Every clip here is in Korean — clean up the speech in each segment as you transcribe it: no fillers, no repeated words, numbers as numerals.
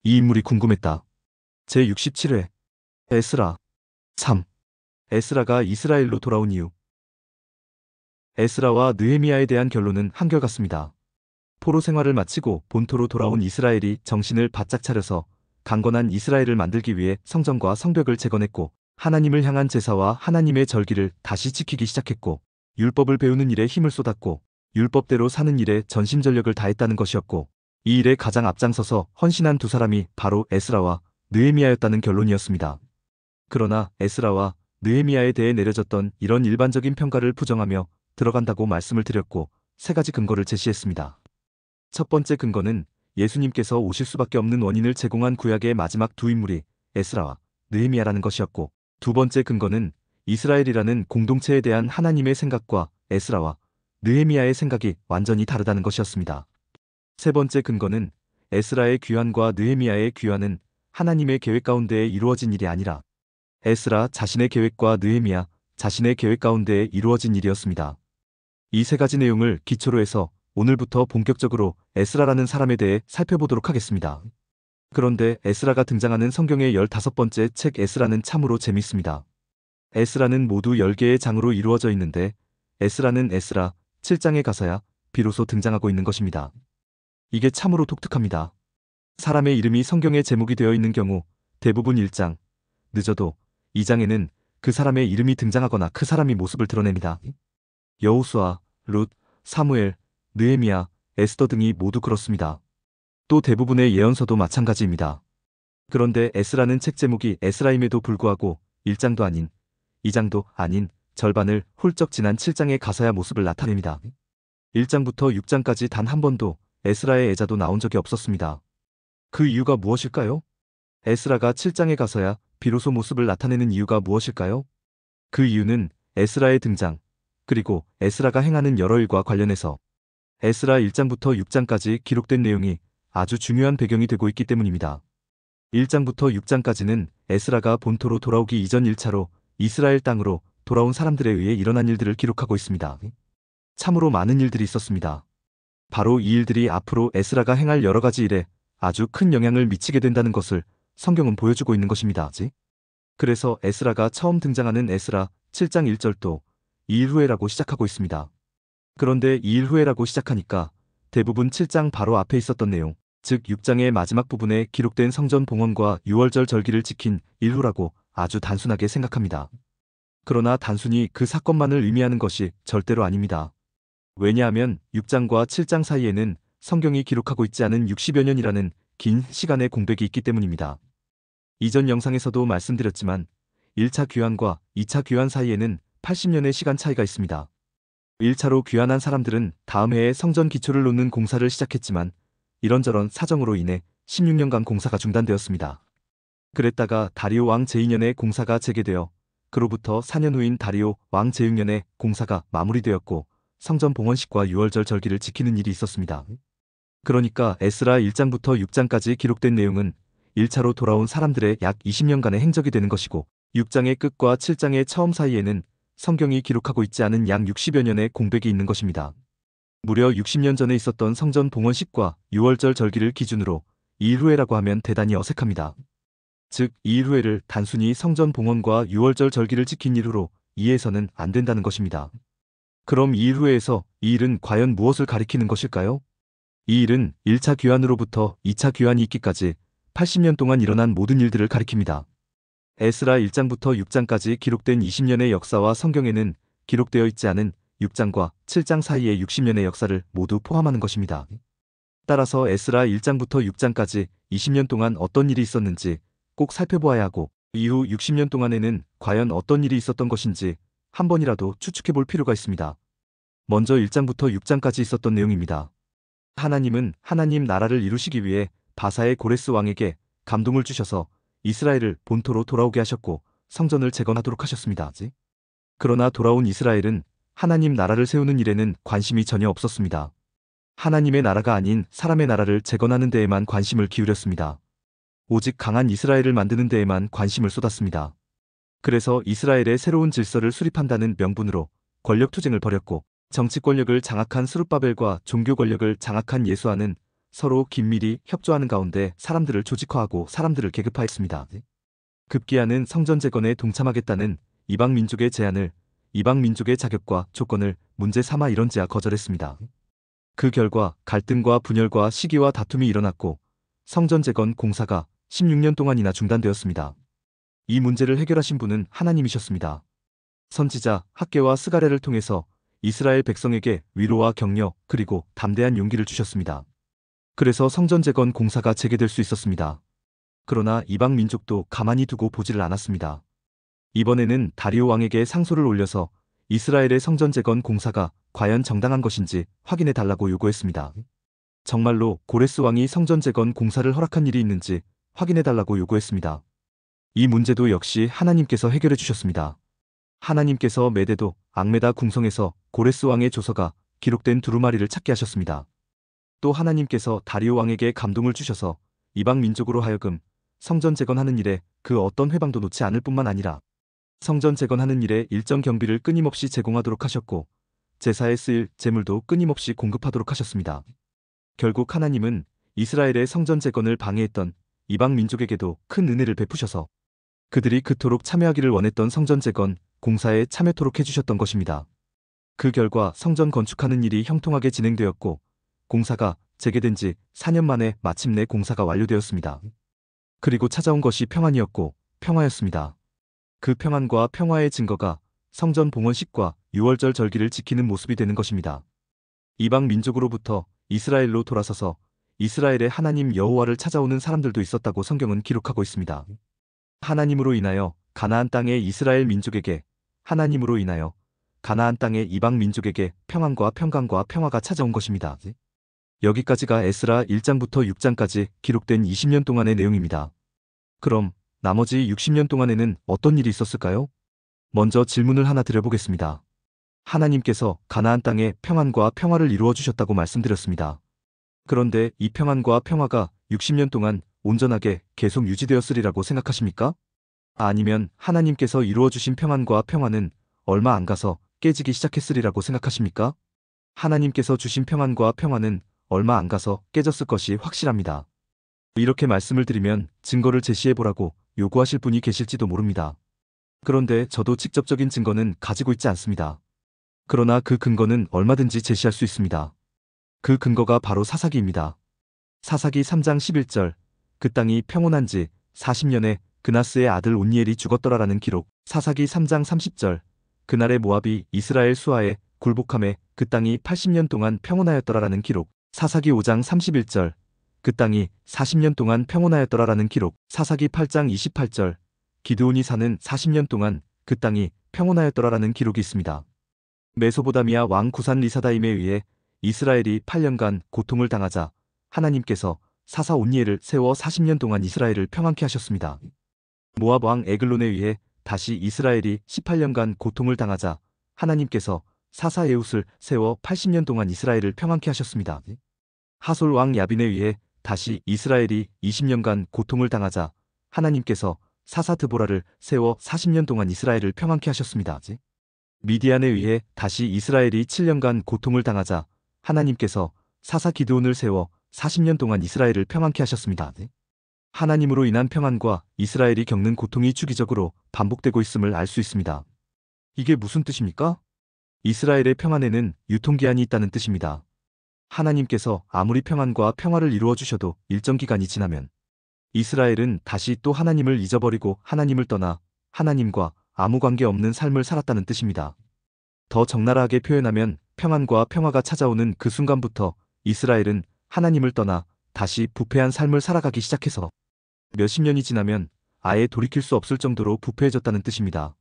이 인물이 궁금했다. 제67회 에스라 3. 에스라가 이스라엘로 돌아온 이유. 에스라와 느헤미야에 대한 결론은 한결같습니다. 포로 생활을 마치고 본토로 돌아온 이스라엘이 정신을 바짝 차려서 강건한 이스라엘을 만들기 위해 성전과 성벽을 재건했고, 하나님을 향한 제사와 하나님의 절기를 다시 지키기 시작했고, 율법을 배우는 일에 힘을 쏟았고, 율법대로 사는 일에 전심전력을 다했다는 것이었고, 이 일에 가장 앞장서서 헌신한 두 사람이 바로 에스라와 느헤미야였다는 결론이었습니다. 그러나 에스라와 느헤미야에 대해 내려졌던 이런 일반적인 평가를 부정하며 들어간다고 말씀을 드렸고, 세 가지 근거를 제시했습니다. 첫 번째 근거는 예수님께서 오실 수밖에 없는 원인을 제공한 구약의 마지막 두 인물이 에스라와 느헤미야라는 것이었고, 두 번째 근거는 이스라엘이라는 공동체에 대한 하나님의 생각과 에스라와 느헤미야의 생각이 완전히 다르다는 것이었습니다. 세 번째 근거는 에스라의 귀환과 느헤미야의 귀환은 하나님의 계획 가운데에 이루어진 일이 아니라 에스라 자신의 계획과 느헤미야 자신의 계획 가운데에 이루어진 일이었습니다. 이 세 가지 내용을 기초로 해서 오늘부터 본격적으로 에스라라는 사람에 대해 살펴보도록 하겠습니다. 그런데 에스라가 등장하는 성경의 15번째 책 에스라는 참으로 재밌습니다. 에스라는 모두 10개의 장으로 이루어져 있는데, 에스라는 에스라 7장의 가서야 비로소 등장하고 있는 것입니다. 이게 참으로 독특합니다. 사람의 이름이 성경에 제목이 되어 있는 경우 대부분 1장, 늦어도 2장에는 그 사람의 이름이 등장하거나 그 사람이 모습을 드러냅니다. 여호수아, 룻, 사무엘, 느헤미야, 에스더 등이 모두 그렇습니다. 또 대부분의 예언서도 마찬가지입니다. 그런데 에스라는 책 제목이 에스라임에도 불구하고 1장도 아닌, 2장도 아닌 절반을 훌쩍 지난 7장의 가서야 모습을 나타냅니다. 1장부터 6장까지 단 한 번도 에스라의 애자도 나온 적이 없었습니다. 그 이유가 무엇일까요? 에스라가 7장에 가서야 비로소 모습을 나타내는 이유가 무엇일까요? 그 이유는 에스라의 등장, 그리고 에스라가 행하는 여러 일과 관련해서 에스라 1장부터 6장까지 기록된 내용이 아주 중요한 배경이 되고 있기 때문입니다. 1장부터 6장까지는 에스라가 본토로 돌아오기 이전 1차로 이스라엘 땅으로 돌아온 사람들에 의해 일어난 일들을 기록하고 있습니다. 참으로 많은 일들이 있었습니다. 바로 이 일들이 앞으로 에스라가 행할 여러 가지 일에 아주 큰 영향을 미치게 된다는 것을 성경은 보여주고 있는 것입니다. 그래서 에스라가 처음 등장하는 에스라 7장 1절도 이 일 후에라고 시작하고 있습니다. 그런데 이 일 후에라고 시작하니까 대부분 7장 바로 앞에 있었던 내용, 즉 6장의 마지막 부분에 기록된 성전 봉헌과 유월절 절기를 지킨 일 후라고 아주 단순하게 생각합니다. 그러나 단순히 그 사건만을 의미하는 것이 절대로 아닙니다. 왜냐하면 6장과 7장 사이에는 성경이 기록하고 있지 않은 60여 년이라는 긴 시간의 공백이 있기 때문입니다. 이전 영상에서도 말씀드렸지만 1차 귀환과 2차 귀환 사이에는 80년의 시간 차이가 있습니다. 1차로 귀환한 사람들은 다음 해에 성전 기초를 놓는 공사를 시작했지만 이런저런 사정으로 인해 16년간 공사가 중단되었습니다. 그랬다가 다리오 왕 제2년에 공사가 재개되어 그로부터 4년 후인 다리오 왕 제6년에 공사가 마무리되었고, 성전 봉헌식과 유월절 절기를 지키는 일이 있었습니다. 그러니까 에스라 1장부터 6장까지 기록된 내용은 1차로 돌아온 사람들의 약 20년간의 행적이 되는 것이고, 6장의 끝과 7장의 처음 사이에는 성경이 기록하고 있지 않은 약 60여 년의 공백이 있는 것입니다. 무려 60년 전에 있었던 성전 봉헌식과 유월절 절기를 기준으로 이일후회라고 하면 대단히 어색합니다. 즉, 이일후회를 단순히 성전 봉헌과 유월절 절기를 지킨 일후로 이해해서는 안 된다는 것입니다. 그럼 이일후회에서 이 일은 과연 무엇을 가리키는 것일까요? 이 일은 1차 귀환으로부터 2차 귀환이 있기까지 80년 동안 일어난 모든 일들을 가리킵니다. 에스라 1장부터 6장까지 기록된 20년의 역사와 성경에는 기록되어 있지 않은 6장과 7장 사이의 60년의 역사를 모두 포함하는 것입니다. 따라서 에스라 1장부터 6장까지 20년 동안 어떤 일이 있었는지 꼭 살펴보아야 하고, 이후 60년 동안에는 과연 어떤 일이 있었던 것인지 한 번이라도 추측해 볼 필요가 있습니다. 먼저 1장부터 6장까지 있었던 내용입니다. 하나님은 하나님 나라를 이루시기 위해 바사의 고레스 왕에게 감동을 주셔서 이스라엘을 본토로 돌아오게 하셨고 성전을 재건하도록 하셨습니다. 그러나 돌아온 이스라엘은 하나님 나라를 세우는 일에는 관심이 전혀 없었습니다. 하나님의 나라가 아닌 사람의 나라를 재건하는 데에만 관심을 기울였습니다. 오직 강한 이스라엘을 만드는 데에만 관심을 쏟았습니다. 그래서 이스라엘의 새로운 질서를 수립한다는 명분으로 권력 투쟁을 벌였고, 정치 권력을 장악한 스룹바벨과 종교 권력을 장악한 예수아는 서로 긴밀히 협조하는 가운데 사람들을 조직화하고 사람들을 계급화했습니다. 급기야는 성전 재건에 동참하겠다는 이방 민족의 제안을 이방 민족의 자격과 조건을 문제 삼아 이런지야 거절했습니다. 그 결과 갈등과 분열과 시기와 다툼이 일어났고 성전 재건 공사가 16년 동안이나 중단되었습니다. 이 문제를 해결하신 분은 하나님이셨습니다. 선지자 학개와 스가랴를 통해서 이스라엘 백성에게 위로와 격려 그리고 담대한 용기를 주셨습니다. 그래서 성전 재건 공사가 재개될 수 있었습니다. 그러나 이방 민족도 가만히 두고 보지를 않았습니다. 이번에는 다리오 왕에게 상소를 올려서 이스라엘의 성전 재건 공사가 과연 정당한 것인지 확인해 달라고 요구했습니다. 정말로 고레스 왕이 성전 재건 공사를 허락한 일이 있는지 확인해 달라고 요구했습니다. 이 문제도 역시 하나님께서 해결해 주셨습니다. 하나님께서 메데도 악메다 궁성에서 고레스 왕의 조서가 기록된 두루마리를 찾게 하셨습니다. 또 하나님께서 다리오 왕에게 감동을 주셔서 이방 민족으로 하여금 성전 재건하는 일에 그 어떤 회방도 놓지 않을 뿐만 아니라 성전 재건하는 일에 일정 경비를 끊임없이 제공하도록 하셨고 제사에 쓰일 제물도 끊임없이 공급하도록 하셨습니다. 결국 하나님은 이스라엘의 성전 재건을 방해했던 이방 민족에게도 큰 은혜를 베푸셔서 그들이 그토록 참여하기를 원했던 성전 재건 공사에 참여토록 해주셨던 것입니다. 그 결과 성전 건축하는 일이 형통하게 진행되었고 공사가 재개된 지 4년 만에 마침내 공사가 완료되었습니다. 그리고 찾아온 것이 평안이었고 평화였습니다. 그 평안과 평화의 증거가 성전 봉헌식과 유월절 절기를 지키는 모습이 되는 것입니다. 이방 민족으로부터 이스라엘로 돌아서서 이스라엘의 하나님 여호와를 찾아오는 사람들도 있었다고 성경은 기록하고 있습니다. 하나님으로 인하여 가나안 땅의 이스라엘 민족에게 하나님으로 인하여 가나안 땅의 이방 민족에게 평안과 평강과 평화가 찾아온 것입니다. 여기까지가 에스라 1장부터 6장까지 기록된 20년 동안의 내용입니다. 그럼 나머지 60년 동안에는 어떤 일이 있었을까요? 먼저 질문을 하나 드려보겠습니다. 하나님께서 가나안 땅에 평안과 평화를 이루어 주셨다고 말씀드렸습니다. 그런데 이 평안과 평화가 60년 동안 온전하게 계속 유지되었으리라고 생각하십니까? 아니면 하나님께서 이루어 주신 평안과 평화는 얼마 안 가서 깨지기 시작했으리라고 생각하십니까? 하나님께서 주신 평안과 평화는 얼마 안 가서 깨졌을 것이 확실합니다. 이렇게 말씀을 드리면 증거를 제시해보라고 요구하실 분이 계실지도 모릅니다. 그런데 저도 직접적인 증거는 가지고 있지 않습니다. 그러나 그 근거는 얼마든지 제시할 수 있습니다. 그 근거가 바로 사사기입니다. 사사기 3장 11절 그 땅이 평온한 지 40년에 그나스의 아들 온니엘이 죽었더라라는 기록. 사사기 3장 30절 그날의 모압이 이스라엘 수하에 굴복함에 그 땅이 80년 동안 평온하였더라라는 기록. 사사기 5장 31절 그 땅이 40년 동안 평온하였더라라는 기록. 사사기 8장 28절 기드온이 사는 40년 동안 그 땅이 평온하였더라라는 기록이 있습니다. 메소보다미아 왕 구산 리사다임에 의해 이스라엘이 8년간 고통을 당하자 하나님께서 사사 온니엘을 세워 40년 동안 이스라엘을 평안케 하셨습니다. 모압 왕 에글론에 의해 다시 이스라엘이 18년간 고통을 당하자 하나님께서 사사 에웃을 세워 80년 동안 이스라엘을 평안케 하셨습니다. 하솔 왕 야빈에 의해 다시 이스라엘이 20년간 고통을 당하자 하나님께서 사사 드보라를 세워 40년 동안 이스라엘을 평안케 하셨습니다. 미디안에 의해 다시 이스라엘이 7년간 고통을 당하자 하나님께서 사사 기드온을 세워 40년 동안 이스라엘을 평안케 하셨습니다. 하나님으로 인한 평안과 이스라엘이 겪는 고통이 주기적으로 반복되고 있음을 알 수 있습니다. 이게 무슨 뜻입니까? 이스라엘의 평안에는 유통기한이 있다는 뜻입니다. 하나님께서 아무리 평안과 평화를 이루어 주셔도 일정 기간이 지나면 이스라엘은 다시 또 하나님을 잊어버리고 하나님을 떠나 하나님과 아무 관계 없는 삶을 살았다는 뜻입니다. 더 적나라하게 표현하면 평안과 평화가 찾아오는 그 순간부터 이스라엘은 하나님을 떠나 다시 부패한 삶을 살아가기 시작해서 몇십 년이 지나면 아예 돌이킬 수 없을 정도로 부패해졌다는 뜻입니다.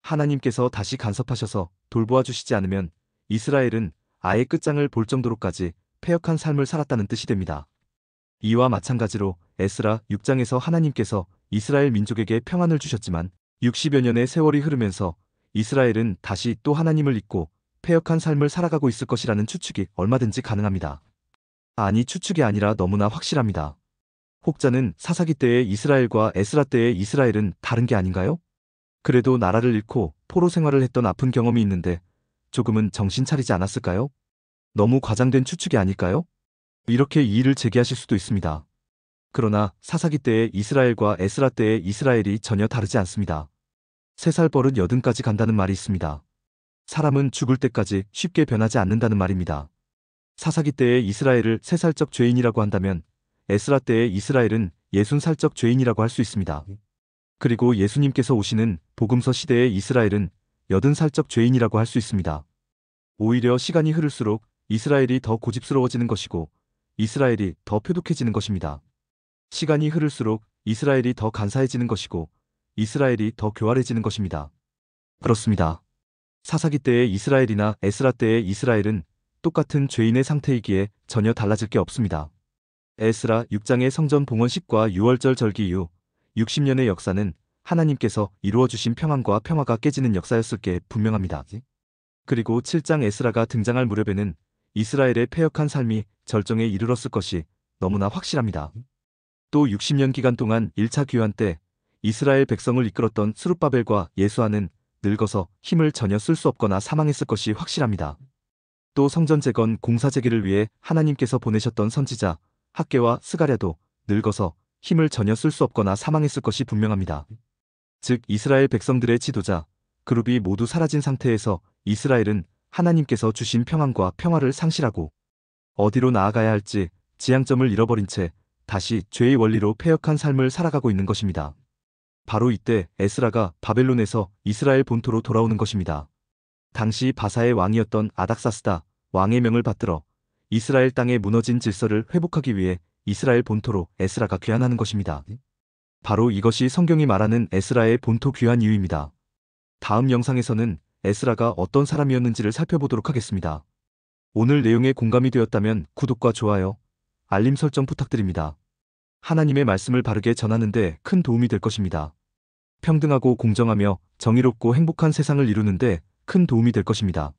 하나님께서 다시 간섭하셔서 돌보아 주시지 않으면 이스라엘은 아예 끝장을 볼 정도로까지 패역한 삶을 살았다는 뜻이 됩니다. 이와 마찬가지로 에스라 6장에서 하나님께서 이스라엘 민족에게 평안을 주셨지만 60여 년의 세월이 흐르면서 이스라엘은 다시 또 하나님을 잊고 패역한 삶을 살아가고 있을 것이라는 추측이 얼마든지 가능합니다. 아니, 추측이 아니라 너무나 확실합니다. 혹자는 사사기 때의 이스라엘과 에스라 때의 이스라엘은 다른 게 아닌가요? 그래도 나라를 잃고 포로 생활을 했던 아픈 경험이 있는데 조금은 정신 차리지 않았을까요? 너무 과장된 추측이 아닐까요? 이렇게 이의를 제기하실 수도 있습니다. 그러나 사사기 때의 이스라엘과 에스라 때의 이스라엘이 전혀 다르지 않습니다. 3살 버릇 80까지 간다는 말이 있습니다. 사람은 죽을 때까지 쉽게 변하지 않는다는 말입니다. 사사기 때의 이스라엘을 3살적 죄인이라고 한다면 에스라 때의 이스라엘은 60살적 죄인이라고 할 수 있습니다. 그리고 예수님께서 오시는 복음서 시대의 이스라엘은 80살적 죄인이라고 할 수 있습니다. 오히려 시간이 흐를수록 이스라엘이 더 고집스러워지는 것이고 이스라엘이 더 표독해지는 것입니다. 시간이 흐를수록 이스라엘이 더 간사해지는 것이고 이스라엘이 더 교활해지는 것입니다. 그렇습니다. 사사기 때의 이스라엘이나 에스라 때의 이스라엘은 똑같은 죄인의 상태이기에 전혀 달라질 게 없습니다. 에스라 6장의 성전 봉헌식과 6월절 절기 이후 60년의 역사는 하나님께서 이루어주신 평안과 평화가 깨지는 역사였을 게 분명합니다. 그리고 7장 에스라가 등장할 무렵에는 이스라엘의 패역한 삶이 절정에 이르렀을 것이 너무나 확실합니다. 또 60년 기간 동안 1차 귀환 때 이스라엘 백성을 이끌었던 스룹바벨과 예수아는 늙어서 힘을 전혀 쓸 수 없거나 사망했을 것이 확실합니다. 또 성전 재건 공사 재개를 위해 하나님께서 보내셨던 선지자 학개와 스가랴도 늙어서 힘을 전혀 쓸 수 없거나 사망했을 것이 분명합니다. 즉 이스라엘 백성들의 지도자 그룹이 모두 사라진 상태에서 이스라엘은 하나님께서 주신 평안과 평화를 상실하고 어디로 나아가야 할지 지향점을 잃어버린 채 다시 죄의 원리로 패역한 삶을 살아가고 있는 것입니다. 바로 이때 에스라가 바벨론에서 이스라엘 본토로 돌아오는 것입니다. 당시 바사의 왕이었던 아닥사스다 왕의 명을 받들어 이스라엘 땅에 무너진 질서를 회복하기 위해 이스라엘 본토로 에스라가 귀환하는 것입니다. 바로 이것이 성경이 말하는 에스라의 본토 귀환 이유입니다. 다음 영상에서는 에스라가 어떤 사람이었는지를 살펴보도록 하겠습니다. 오늘 내용에 공감이 되었다면 구독과 좋아요, 알림 설정 부탁드립니다. 하나님의 말씀을 바르게 전하는 데 큰 도움이 될 것입니다. 평등하고 공정하며 정의롭고 행복한 세상을 이루는 데 큰 도움이 될 것입니다.